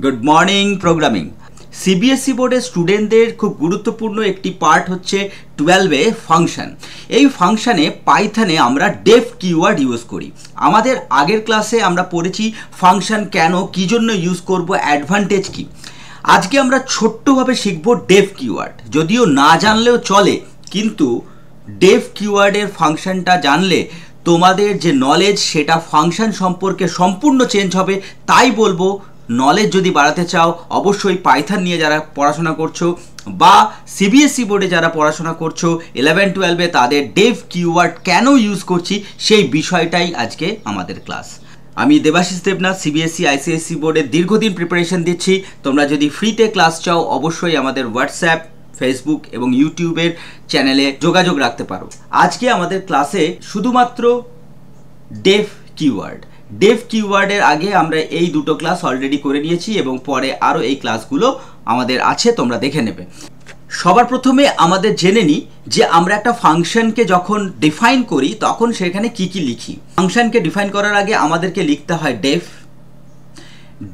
Good morning programming. CBSE বোর্ডের স্টুডেন্টদের খুব গুরুত্বপূর্ণ একটি পার্ট হচ্ছে 12-এ ফাংশন। এই ফাংশনে পাইথনে আমরা ডেফ কিওয়ার্ড ইউজ করি। আমাদের আগের ক্লাসে আমরা পড়েছি ফাংশন কেন, কী জন্য ইউজ করব, অ্যাডভান্টেজ কী। আজকে আমরা ছোট্টভাবে শিখব ডেফ কিওয়ার্ড। যদিও না জানলেও চলে, কিন্তু ডেফ কিওয়ার্ডের ফাংশনটা জানলে তোমাদের যে নলেজ সেটা ফাংশন সম্পর্কে সম্পূর্ণ চেঞ্জ হবে। তাই বলবো, নলেজ যদি বাড়াতে চাও অবশ্যই পাইথন নিয়ে যারা পড়াশোনা করছো বা সিবিএসই বোর্ডে যারা পড়াশোনা করছো 11-12-এ তাদের ডেফ কিওয়ার্ড কেন ইউজ করছি সেই বিষয়টাই আজকে আমাদের ক্লাস। আমি দেবাশিস দেবনাথ, সিবিএসই আইসিএসসি বোর্ডের দীর্ঘদিন প্রিপারেশন দিচ্ছি। তোমরা যদি ফ্রিতে ক্লাস চাও অবশ্যই আমাদের হোয়াটসঅ্যাপ, ফেসবুক এবং ইউটিউবের চ্যানেলে যোগাযোগ রাখতে পারো। আজকে আমাদের ক্লাসে শুধুমাত্র ডেফ কিওয়ার্ড। ডেফ কিওয়ার্ডের আগে আমরা এই দুটো ক্লাস অলরেডি করে নিয়েছি এবং পরে আরও এই ক্লাসগুলো আমাদের আছে, তোমরা দেখে নেবে। সবার প্রথমে আমাদের জেনে নিই যে আমরা একটা ফাংশনকে যখন ডিফাইন করি তখন সেখানে কি কি লিখি। ফাংশনকে ডিফাইন করার আগে আমাদেরকে লিখতে হয় ডেফ।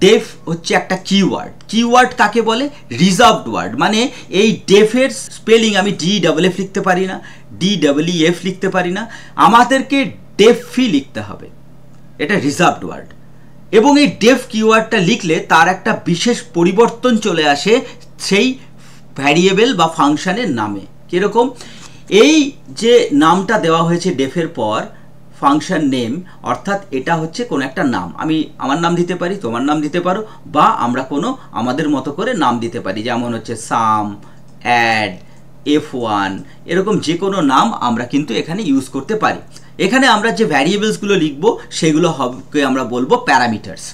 ডেফ হচ্ছে একটা কিওয়ার্ড। কিওয়ার্ড কাকে বলে? Reserved word. মানে এই ডেফের স্পেলিং আমি DEF লিখতে পারি না, DEF লিখতে পারি না, আমাদেরকে ডেফই লিখতে হবে। এটা রিজার্ভড ওয়ার্ড। এবং এই ডেফ কিওয়ার্ডটা লিখলে তার একটা বিশেষ পরিবর্তন চলে আসে সেই ভ্যারিয়েবল বা ফাংশনের নামে। কীরকম? এই যে নামটা দেওয়া হয়েছে ডেফের পর, ফাংশন নেম, অর্থাৎ এটা হচ্ছে কোনো একটা নাম। আমি আমার নাম দিতে পারি, তোমার নাম দিতে পারো, বা আমরা কোনো আমাদের মতো করে নাম দিতে পারি, যেমন হচ্ছে সাম, অ্যাড, F1, এরকম যে কোনো নাম আমরা কিন্তু এখানে ইউজ করতে পারি। এখানে আমরা যে ভ্যারিয়েবলসগুলো লিখব সেগুলো হবে আমরা বলবো প্যারামিটার্স।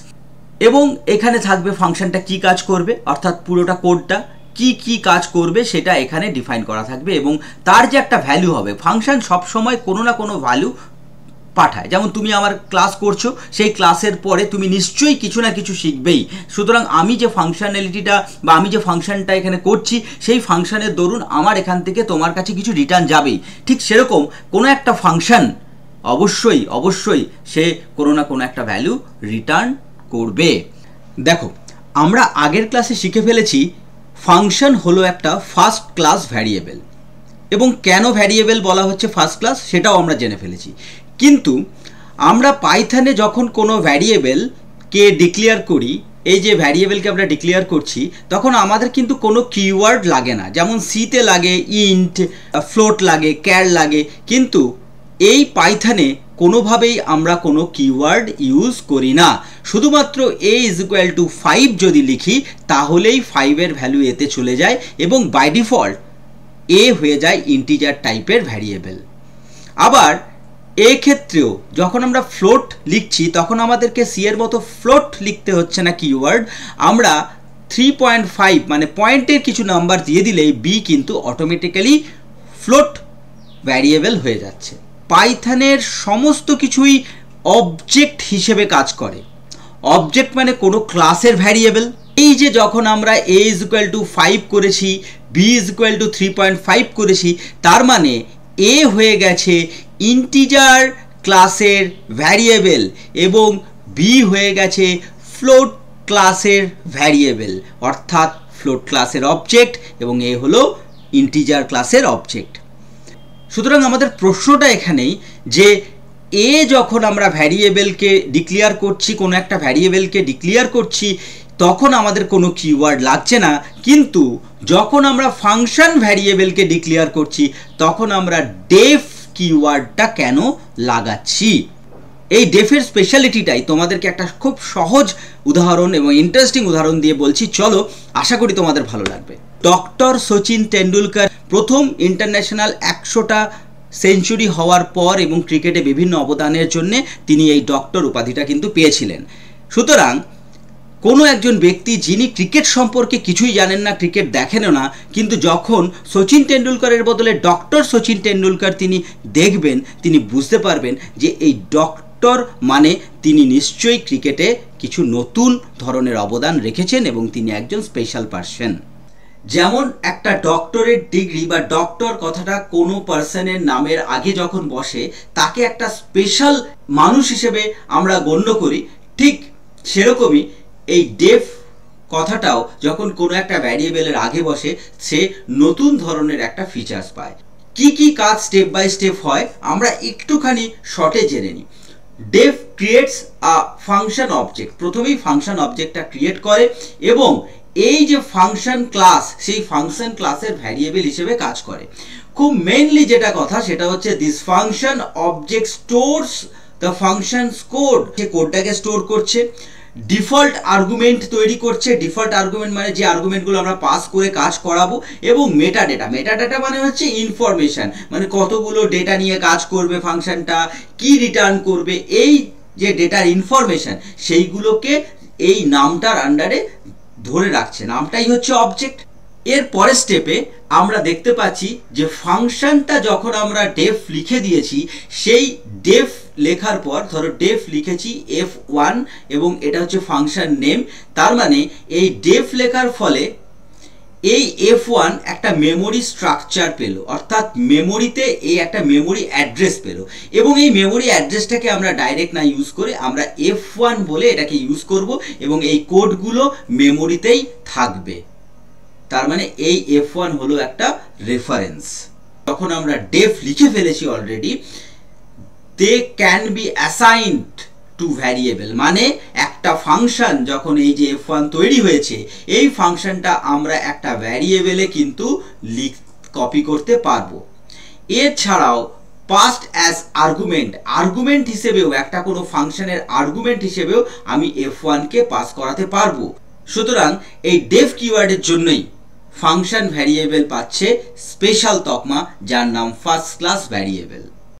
এবং এখানে থাকবে ফাংশনটা কি কাজ করবে, অর্থাৎ পুরোটা কোডটা কি কি কাজ করবে সেটা এখানে ডিফাইন করা থাকবে এবং তার যে একটা ভ্যালু হবে। ফাংশন সবসময় কোনো না কোনো ভ্যালু পাঠায়। যেমন তুমি আমার ক্লাস করছো, সেই ক্লাসের পরে তুমি নিশ্চয়ই কিছু না কিছু শিখবেই। সুতরাং আমি যে ফাংশনালিটিটা বা আমি যে ফাংশনটা এখানে করছি সেই ফাংশনের দরুন আমার এখান থেকে তোমার কাছে কিছু রিটার্ন যাবেই। ঠিক সেরকম কোনো একটা ফাংশন অবশ্যই অবশ্যই সে কোনো না কোনো একটা ভ্যালু রিটার্ন করবে। দেখো, আমরা আগের ক্লাসে শিখে ফেলেছি ফাংশন হলো একটা ফার্স্ট ক্লাস ভ্যারিয়েবল, এবং কেন ভ্যারিয়েবল বলা হচ্ছে ফার্স্ট ক্লাস সেটাও আমরা জেনে ফেলেছি। কিন্তু আমরা পাইথনে যখন কোনো ভ্যারিয়েবলকে ডিক্লেয়ার করি, এই যে ভ্যারিয়েবলকে আমরা ডিক্লেয়ার করছি, তখন আমাদের কিন্তু কোনো কিওয়ার্ড লাগে না। যেমন সিতে লাগে ইন্ট, ফ্লোট লাগে, ক্যার লাগে, কিন্তু এই পাইথনে কোনোভাবেই আমরা কোনো কিওয়ার্ড ইউজ করি না। শুধুমাত্র a=5 যদি লিখি তাহলেই 5-এর ভ্যালু এতে চলে যায় এবং বাই ডিফল্ট এ হয়ে যায় ইন্টিজার টাইপের ভ্যারিয়েবল। আবার এক্ষেত্রেও যখন আমরা ফ্লোট লিখছি তখন আমাদেরকে সি এর মতো ফ্লোট লিখতে হচ্ছে না কিওয়ার্ড। আমরা 3.5 মানে পয়েন্টের কিছু নাম্বার দিয়ে দিলেই বি কিন্তু অটোমেটিক্যালি ফ্লোট ভ্যারিয়েবল হয়ে যাচ্ছে। পাইথনের সমস্ত কিছুই অবজেক্ট হিসেবে কাজ করে। অবজেক্ট মানে কোনো ক্লাসের ভ্যারিয়েবল। এই যে যখন আমরা a=5 করেছি, b=3.5 করেছি, তার মানে এ হয়ে গেছে ইন্টিজার ক্লাসের ভ্যারিয়েবল এবং বি হয়ে গেছে ফ্লোট ক্লাসের ভ্যারিয়েবল, অর্থাৎ ফ্লোট ক্লাসের অবজেক্ট এবং এ হলো ইন্টিজার ক্লাসের অবজেক্ট। সুতরাং আমাদের প্রশ্নটা এখানেই যে এ যখন আমরা ভ্যারিয়েবলকে ডিক্লেয়ার করছি, কোনো একটা ভ্যারিয়েবলকে ডিক্লেয়ার করছি, তখন আমাদের কোনো কিওয়ার্ড লাগছে না। কিন্তু যখন আমরা ফাংশন ভ্যারিয়েবলকে ডিক্লেয়ার করছি তখন আমরা ডেফ কিওয়ার্ডটা কেন লাগাচ্ছি। এই ডেফের স্পেশালিটিটাই তোমাদেরকে একটা খুব সহজ উদাহরণ এবং ইন্টারেস্টিং উদাহরণ দিয়ে বলছি, চলো, আশা করি তোমাদের ভালো লাগবে। ডক্টর সচিন তেন্ডুলকর প্রথম ইন্টারন্যাশনাল 100টা সেঞ্চুরি হওয়ার পর এবং ক্রিকেটে বিভিন্ন অবদানের জন্য তিনি এই ডক্টর উপাধিটা কিন্তু পেয়েছিলেন। সুতরাং কোনো একজন ব্যক্তি যিনি ক্রিকেট সম্পর্কে কিছুই জানেন না, ক্রিকেট দেখেনও না, কিন্তু যখন সচিন তেন্ডুলকরের বদলে ডক্টর সচিন তেন্ডুলকর তিনি দেখবেন, তিনি বুঝতে পারবেন যে এই ডক্টর মানে তিনি নিশ্চয়ই ক্রিকেটে কিছু নতুন ধরনের অবদান রেখেছেন এবং তিনি একজন স্পেশাল পার্সন। যেমন একটা ডক্টরেট ডিগ্রি বা ডক্টর কথাটা কোনো পার্সনের নামের আগে যখন বসে তাকে একটা স্পেশাল মানুষ হিসেবে আমরা গণ্য করি, ঠিক সেরকমই এই ডেফ কথাটাও যখন কোনো একটা ভ্যারিয়েবলের আগে বসে সে নতুন ধরনের একটা ফিচার্স পায়। কি কি কাজ স্টেপ বাই স্টেপ হয় আমরা একটুখানি শর্টে জেনে নিই। Def creates a function object, প্রথমেই ফাংশন অবজেক্টটা ক্রিয়েট করে এবং এই যে ফাংশন ক্লাস সেই ফাংশন ক্লাসের ভ্যারিয়েবল হিসেবে কাজ করে। খুব মেইনলি যেটা কথা সেটা হচ্ছে this function object stores the functions code, যে কোডটাকে স্টোর করছে, ডিফল্ট আর্গুমেন্ট তৈরি করছে, ডিফল্ট আর্গুমেন্ট মানে যে আর্গুমেন্টগুলো আমরা পাস করে কাজ করাবো, এবং মেটাডেটা, মেটাডেটা মানে হচ্ছে ইনফরমেশন, মানে কতগুলো ডেটা নিয়ে কাজ করবে ফাংশনটা, কি রিটার্ন করবে, এই যে ডেটার ইনফরমেশন সেইগুলোকে এই নামটার আন্ডারে ধরে রাখছে, নামটাই হচ্ছে অবজেক্ট। এর পরের স্টেপে আমরা দেখতে পাচ্ছি যে ফাংশনটা যখন আমরা ডেফ লিখে দিয়েছি, সেই ডেফ লেখার পর ধরো ডেফ লিখেছি f1 এবং এটা হচ্ছে ফাংশন নেম, তার মানে এই ডেফ লেখার ফলে এই f1 একটা মেমোরি স্ট্রাকচার পেল, অর্থাৎ মেমোরিতে এই একটা মেমোরি অ্যাড্রেস পেল, এবং এই মেমোরি অ্যাড্রেসটাকে আমরা ডাইরেক্ট না ইউজ করে আমরা f1 বলে এটাকে ইউজ করব এবং এই কোডগুলো মেমোরিতেই থাকবে। তার মানে এই f1 হলো একটা রেফারেন্স। যখন আমরা ডেফ লিখে ফেলেছি already, they can be assigned to variable, মানে একটা ফাংশন যখন এই যে f1 তৈরি হয়েছে এই ফাংশনটা আমরা একটা ভ্যারিয়েবলে কিন্তু কপি করতে পারবো। এছাড়াও পাস্ট অ্যাজ আর্গুমেন্ট, আর্গুমেন্ট হিসেবেও একটা কোনো ফাংশনের আর্গুমেন্ট হিসেবেও আমি f1 কে পাস করাতে পারবো। সুতরাং এই ডেফ কিওয়ার্ডের জন্যই ফাংশন ভ্যারিয়েবল পাচ্ছে স্পেশাল তকমা যার নাম ফার্স্ট ক্লাস ভ্যারিয়েবল।